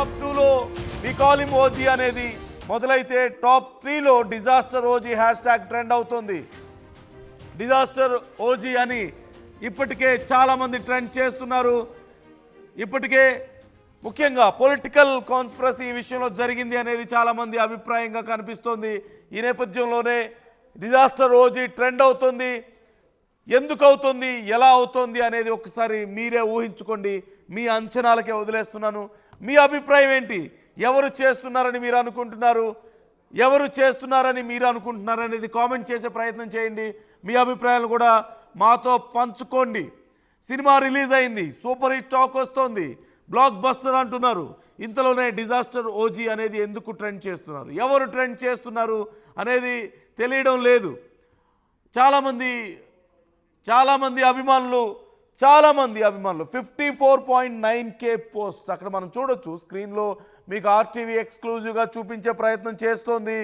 Top 2లో we call him OG అనేది మొదలైతే టాప్ 3లో disaster OG hashtag trend అవుతుంది. డిజాస్టర్ ఓజీ అని ఇప్పటికే చాలామంది ట్రెండ్ చేస్తున్నారు. ఇప్పటికే ముఖ్యంగా పొలిటికల్ కాన్స్పిరసీ ఈ విషయంలో జరిగింది అనేది చాలామంది అభిప్రాయంగా కనిపిస్తోంది. ఈ నేపథ్యంలోనే డిజాస్టర్ ఓజీ ట్రెండ్ అవుతుంది. ఎందుకు అవుతుంది, ఎలా అవుతుంది అనేది ఒకసారి మీరే ఊహించుకోండి. మీ అంచనాలకే వదిలేస్తున్నాను. మీ అభిప్రాయం ఏంటి? ఎవరు చేస్తున్నారని మీరు అనుకుంటున్నారు, ఎవరు చేస్తున్నారని మీరు అనుకుంటున్నారు అనేది కామెంట్ చేసే ప్రయత్నం చేయండి. మీ అభిప్రాయాలు కూడా మాతో పంచుకోండి. సినిమా రిలీజ్ అయింది, సూపర్ హిట్ టాక్ వస్తోంది, బ్లాక్ బస్టర్ అంటున్నారు. ఇంతలోనే డిజాస్టర్ ఓజీ అనేది ఎందుకు ట్రెండ్ చేస్తున్నారు, ఎవరు ట్రెండ్ చేస్తున్నారు అనేది తెలియడం లేదు. చాలామంది అభిమానులు 54.9K పోస్ట్స్ అక్కడ మనం చూడొచ్చు. స్క్రీన్లో మీకు ఆర్టీవీ ఎక్స్క్లూజివ్గా చూపించే ప్రయత్నం చేస్తోంది.